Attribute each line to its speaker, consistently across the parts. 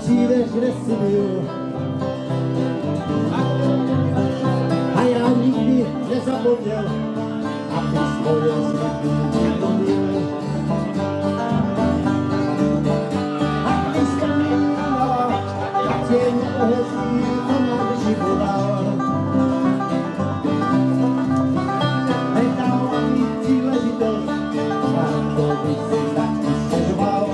Speaker 1: přijdeš, kde si byl. A já nikdy nezapomněl, a ty svoje sliby neplnil. A ty vzpomínala, jak tě neohezí, to nám živodal. Nedal mi příležitost, a to by si taky stěžoval.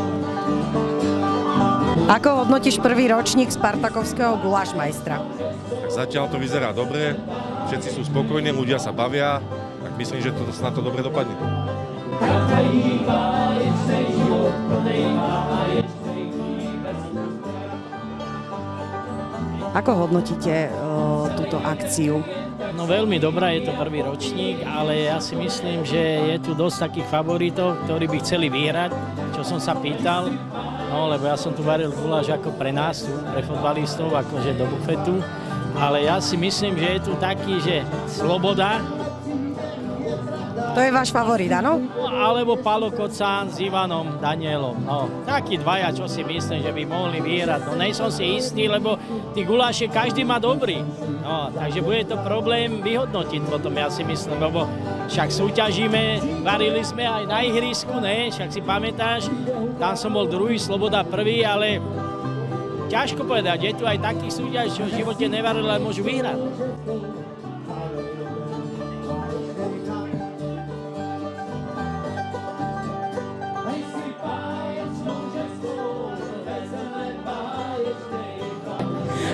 Speaker 2: Ako hodnotíš prvý ročník Spartakovského gulášmajstra?
Speaker 3: Tak zatiaľ to vyzerá dobre, všetci sú spokojní, ľudia sa bavia, tak myslím, že to na to dobre dopadne.
Speaker 2: Ako hodnotíte túto akciu?
Speaker 4: No veľmi dobrá, je to prvý ročník, ale ja si myslím, že je tu dosť takých favoritov, ktorí by chceli vyhrať, čo som sa pýtal. No, lebo ja som tu varil guláš ako pre nás, pre fotbalistov, akože do bufetu. Ale ja si myslím, že je tu taký, že Sloboda.
Speaker 2: To je váš favorit, áno?
Speaker 4: Alebo Palo Kocán s Ivanom Danielom. No, takí dvaja, čo si myslím, že by mohli vyhrať. No, nejsom si istý, lebo tí guláše každý má dobrý. No, takže bude to problém vyhodnotiť potom, ja si myslím, lebo však súťažíme, varili sme aj na ihrisku, ne? Však si pamätáš, tam som bol druhý, Sloboda prvý, ale ťažko povedať, je tu aj takých súťaž, čo v živote nevarili, ale môžu vyhrať.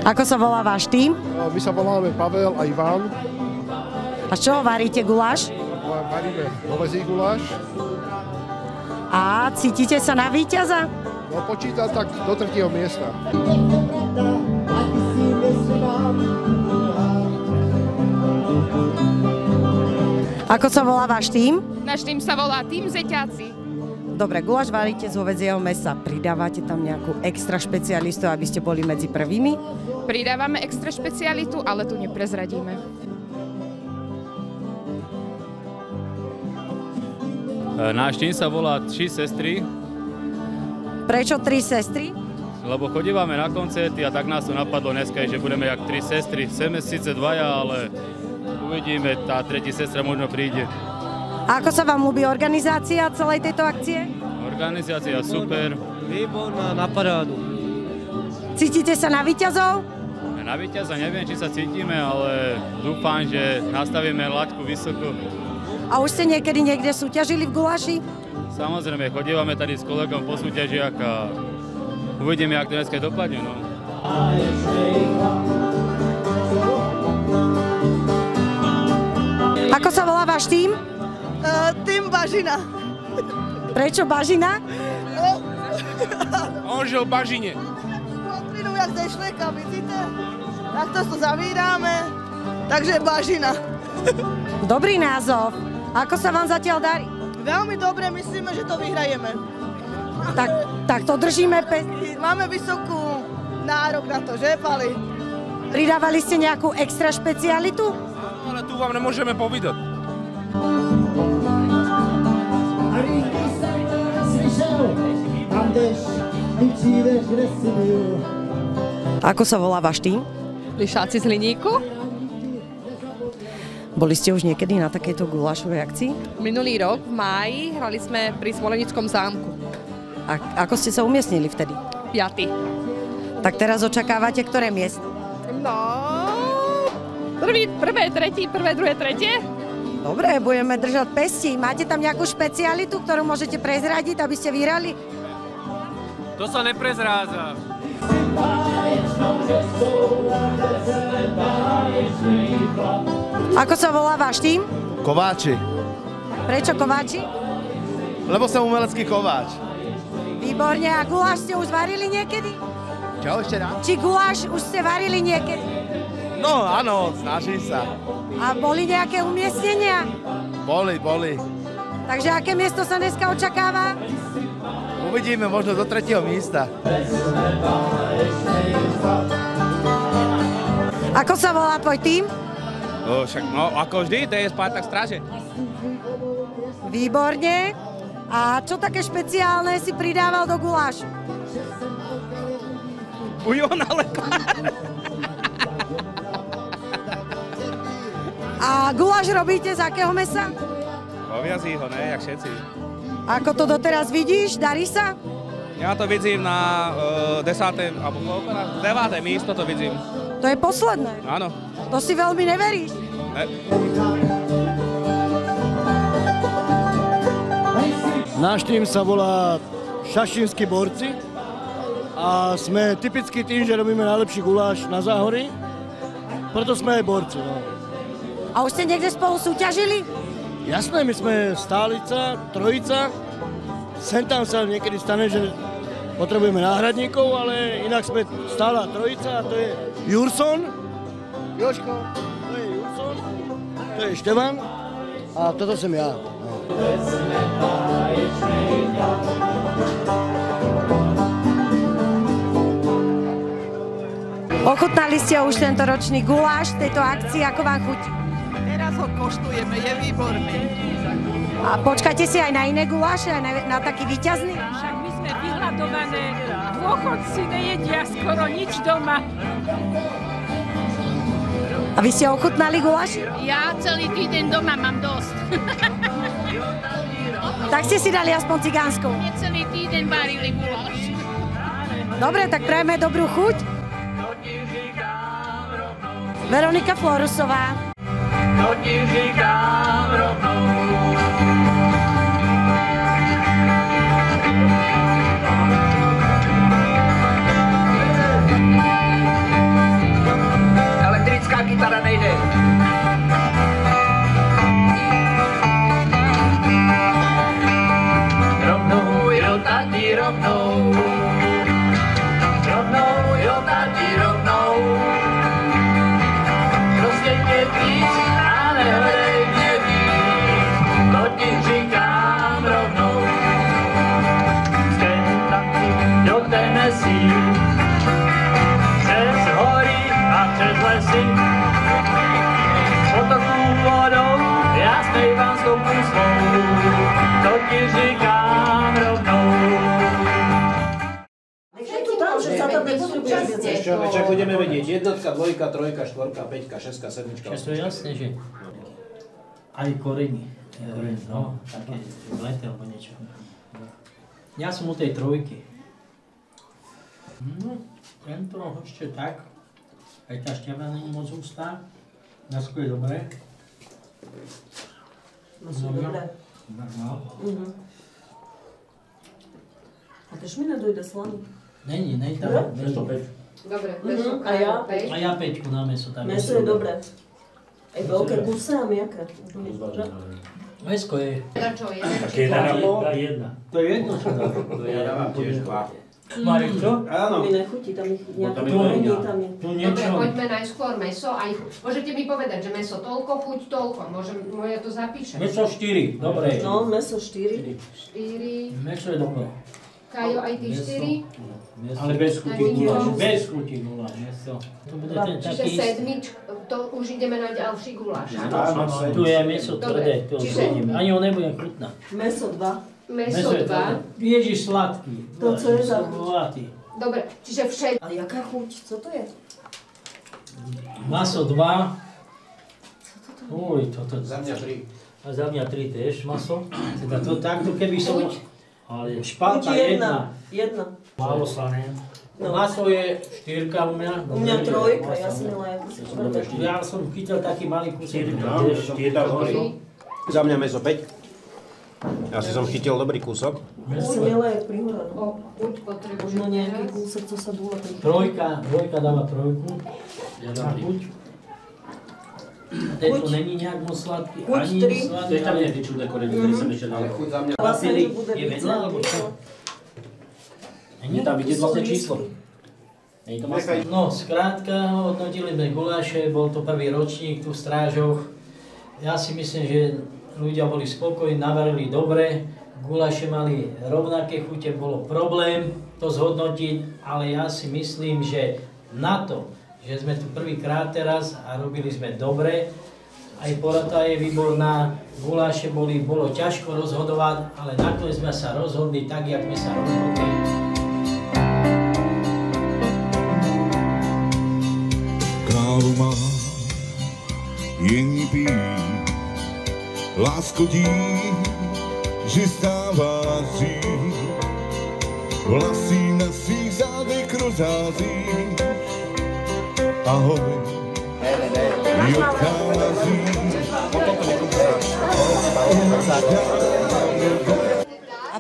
Speaker 2: Ako sa volá váš tým?
Speaker 5: My sa voláme Pavel a Ivan.
Speaker 2: A z čoho varíte guláš?
Speaker 5: Varíme hoväzí guláš.
Speaker 2: A cítite sa na víťaza?
Speaker 5: No počítam tak do 3. miesta.
Speaker 2: Ako sa volá váš tým?
Speaker 6: Náš tým sa volá Tým Zeťáci.
Speaker 2: Dobre, guláš varíte z hovädzieho mäsa. Pridávate tam nejakú extra špecialistu, aby ste boli medzi prvými?
Speaker 6: Pridávame extra špecialitu, ale tu neprezradíme.
Speaker 7: Náš tým sa volá 3 sestry.
Speaker 2: Prečo 3 sestry?
Speaker 7: Lebo chodívame na koncerty a tak nás to napadlo dneska, že budeme jak 3 sestry. Chceme síce dvaja, ale uvidíme, tá tretí sestra možno príde.
Speaker 2: A ako sa vám ľúbi organizácia celej tejto akcie?
Speaker 7: Organizácia super.
Speaker 8: Výborná, na parádu.
Speaker 2: Cítite sa na víťazov?
Speaker 7: Na víťaza neviem, či sa cítime, ale dúfam, že nastavíme laťku vysoko.
Speaker 2: A už ste niekedy niekde súťažili v guláši?
Speaker 7: Samozrejme, chodívame tady s kolegom po súťažiach a uvidíme, jak to dneska dopadne. No.
Speaker 2: Ako sa volá váš tým?
Speaker 9: Tým Bažina.
Speaker 2: Prečo Bažina?
Speaker 3: On žil v Bažine.
Speaker 9: Plynu jak ze šleka, vidíte? Takto to zavíráme, takže Bažina.
Speaker 2: Dobrý názov. Ako sa vám zatiaľ darí?
Speaker 9: Veľmi dobre, myslíme, že to vyhrajeme.
Speaker 2: Tak to držíme pevne.
Speaker 9: Máme vysokú nárok na to, že, Pali?
Speaker 2: Pridávali ste nejakú extra špecialitu?
Speaker 3: Ale tu vám nemôžeme povedať.
Speaker 2: Ako sa volá váš tým?
Speaker 6: Lišáci z Hliníku.
Speaker 2: Boli ste už niekedy na takejto gulášovej akcii?
Speaker 6: Minulý rok v máji hrali sme pri Smolenickom zámku.
Speaker 2: A ako ste sa umiestnili vtedy?
Speaker 6: 5.
Speaker 2: Tak teraz očakávate ktoré miesto?
Speaker 6: No, prvé, tretí, prvé, druhé, tretie.
Speaker 2: Dobre, budeme držať pesti. Máte tam nejakú špecialitu, ktorú môžete prezradiť, aby ste vyhrali?
Speaker 7: To sa neprezrádza.
Speaker 2: Ako sa volá váš tým?
Speaker 10: Kováči.
Speaker 2: Prečo Kováči?
Speaker 10: Lebo som umelecký kováč.
Speaker 2: Výborne. A guláš ste už varili niekedy?
Speaker 10: Čo ešte raz?
Speaker 2: Či guláš už ste varili niekedy?
Speaker 10: No áno, snažím sa.
Speaker 2: A boli nejaké umiestnenia?
Speaker 10: Boli.
Speaker 2: Takže aké miesto sa dneska očakáva?
Speaker 10: Uvidíme možno do 3. miesta.
Speaker 2: Ako sa volá tvoj tým?
Speaker 7: No, ako vždy, to je Spartak Straže.
Speaker 2: Výborne. A čo také špeciálne si pridával do gulášu?
Speaker 11: bujon, ale...
Speaker 2: A guláš robíte z akého mesa?
Speaker 11: Hoviazího, ne, jak všetci.
Speaker 2: Ako to doteraz vidíš? Darí sa?
Speaker 11: Ja to vidím na 10. alebo 9. místo to vidím.
Speaker 2: To je posledné.
Speaker 11: Áno.
Speaker 2: To si veľmi neveríš?
Speaker 11: Ne.
Speaker 12: Náš tým sa volá Šaštinskí borci a sme typický tým, že robíme najlepší guláš na Záhorí, preto sme aj borci. No.
Speaker 2: A už ste niekde spolu súťažili?
Speaker 12: Jasné, my sme stálica, trojica, sem tam sa niekedy stane, že potrebujeme náhradníkov, ale inak sme stála trojica a to je Jurson, Jožko, to je Jurson, to je Števan a toto som ja. No.
Speaker 2: Ochutnali ste už tento ročný guláš tejto akcii, ako vám chutí?
Speaker 9: Teraz ho koštujeme, je výborný.
Speaker 2: A počkáte si aj na iné guláše, aj na taký víťazný?
Speaker 13: Však my sme vyhľadované, dôchodci nejedia skoro nič doma.
Speaker 2: A vy ste ochutnali guláš?
Speaker 13: Ja celý týden doma mám dosť.
Speaker 2: Tak ste si dali aspoň cigánskou.
Speaker 13: Mne celý týden varili guláš.
Speaker 2: Dobre, tak prajeme dobrú chuť. Veronika Florusová.
Speaker 14: To ti říkám rovnou. Elektrická kytara nejde. Rovnou, jo, tati, rovnou. Rovnou, jo, tati, rovnou. Prostě mě víc, ale hledej mě víc, to ti říkám rovnou. Z Kentucky do Tennessee, přes hory a přes lesy, s potoků vodou, já zpívám s tou svou, to ti říkám rovnou.
Speaker 15: Však budeme vedieť jednotka, dvojka, trojka, štvorka, peťka, šestka, sedmička.
Speaker 4: To je jasné, že aj koreny. No, také lete alebo niečo. Ja som u tej trojky. No, tento ešte tak. Aj tá šťava není moc ústá. Dnesko je dobré.
Speaker 16: No sú dobré. A tež mi nedojde slany.
Speaker 4: Není tam.
Speaker 16: Meso 5. Dobre, meso a ja 5.
Speaker 4: A ja 5 na meso.
Speaker 16: Meso je dobré. Aj veľké kusy a miaké.
Speaker 4: Mesko je.
Speaker 16: Čo je?
Speaker 4: Jedna. To je jedno, čo dá.
Speaker 15: Ja dávam tiež 2.
Speaker 4: Marek, čo?
Speaker 16: Áno. Mi nechutí, tam ich nejaké korenie tam je.
Speaker 17: Dobre, poďme najskôr meso. Aj, môžete mi povedať, že meso toľko, chuť toľko. Ja to zapíšem.
Speaker 4: Meso 4, dobre.
Speaker 16: No, meso 4.
Speaker 17: 4.
Speaker 4: Meso je dobré.
Speaker 17: Kajo, aj ty 4?
Speaker 4: Ale bez chuti guláš. Bez chuti guláš. Meso. To bude ten
Speaker 17: čiže
Speaker 4: taký...
Speaker 17: to už ideme na ďalší guláš.
Speaker 4: Tu je meso tvrdé. Ani ho nebudem chutnať.
Speaker 16: Meso 2.
Speaker 17: Meso 2.
Speaker 4: Ježiš, sladký.
Speaker 16: To, co je za chuť?
Speaker 17: Dobre, čiže všetko.
Speaker 16: A jaká chuť? Co to je?
Speaker 4: Maso 2. Uj, toto...
Speaker 15: Za mňa 3.
Speaker 4: A za mňa 3 tiež maso. Teda to takto, keby som... Ale špalka
Speaker 16: jedna.
Speaker 4: Málo slané. No. Maso je 4 u mňa.
Speaker 16: U mňa 3, ja som mala ako si 4.
Speaker 4: Ja som chytil taký malý kusek.
Speaker 15: Za mňa meso 5. Asi som chytil dobrý kúsok.
Speaker 16: Ja som mala aj prihora. Možno nejaký kúsok, co sa dúla.
Speaker 4: Dvojka dáva 3. Ja dám chuť. Tento není nejak moc sladký.
Speaker 16: Chuť 3.
Speaker 4: To je tam nejaké čudné korenie, ktoré som ešte dal.
Speaker 15: Ale chuť za mňa...
Speaker 16: Vlastne, že bude víc alebo čo?
Speaker 4: Nie tam vidieť vlastne číslo. No, skrátka, hodnotili sme guláše, bol to prvý ročník tu v Strážoch. Ja si myslím, že ľudia boli spokojní, navarili dobre, guláše mali rovnaké chute, bolo problém to zhodnotiť, ale ja si myslím, že na to, že sme tu prvýkrát teraz a robili sme dobre, aj porota je výborná, guláše bolo ťažko rozhodovať, ale nakoniec sme sa rozhodli tak, jak sme sa rozhodli.
Speaker 18: Malu má, jen pí, lásko dí, že stává dřív. Vlasy na svých zádech rozhází. Ahoj, ji odchází.
Speaker 2: A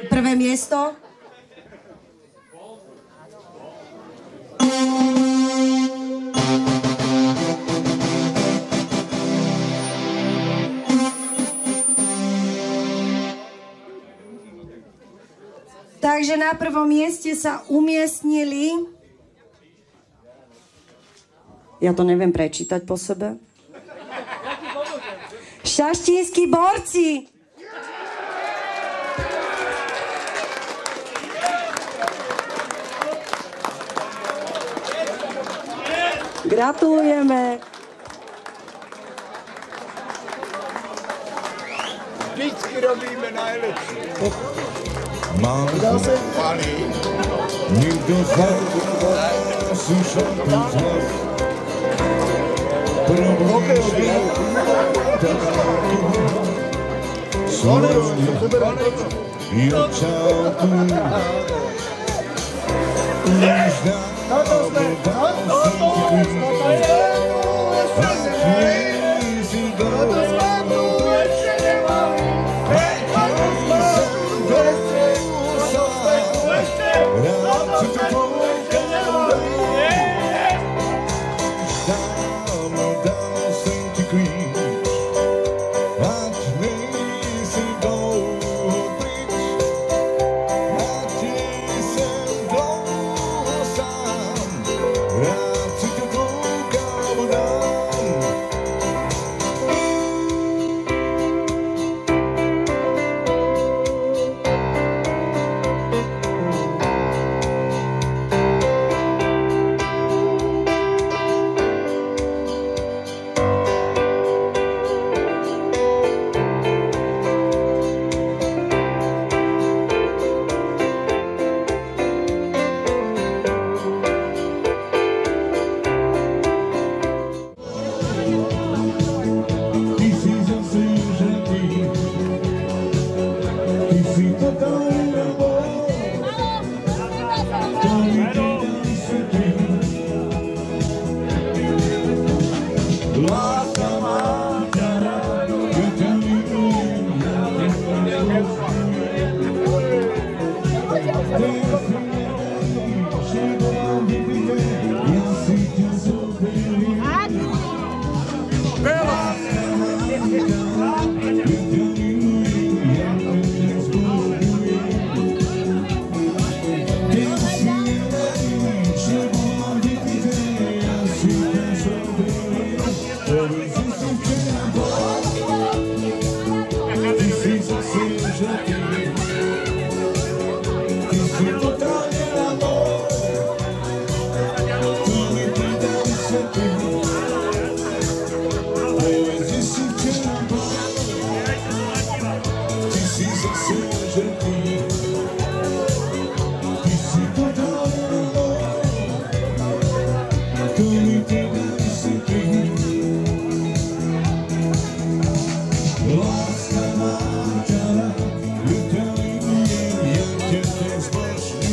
Speaker 2: prvé miesto? Takže na prvom mieste sa umiestnili, ja to neviem prečítať po sebe, Šaštinskí borci. Gratulujeme.
Speaker 10: Vždycky robíme najlepšie.
Speaker 18: Mám palí, nikdo z vás slyšel ten hlas. Probíží i očáku. Už dáme další si Láska má ťa rád, ľudia milujem, ja ťa chcem spoločne.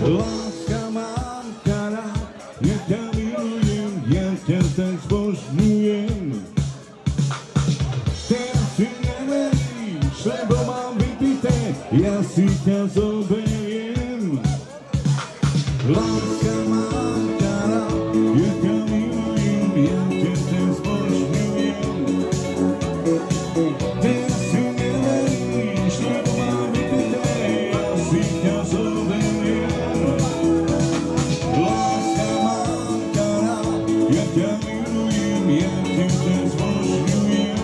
Speaker 18: Láska mamka rád, ja ťa milujem, ja ťa tak zbožňujem. Teraz si neveríš, lebo mám vypité, ja si ťa zoberiem. Láska mamka rád, ja ťa milujem, ja ťa tak zbožňujem. Teraz si neveríš, lebo mám vypité, ja si ťa zoberiem. Láska mamka rád, ja ťa milujem, ja ťa tak zbožňujem.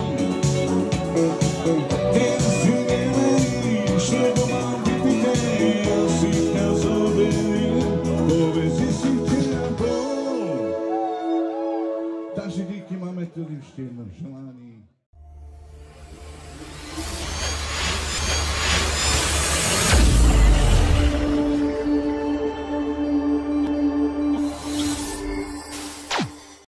Speaker 18: Teraz si neveríš, lebo mám vypité, ja si ťa zoberiem. Povedz si včera bol. Takže díky, máme tu ešte jedno želanie.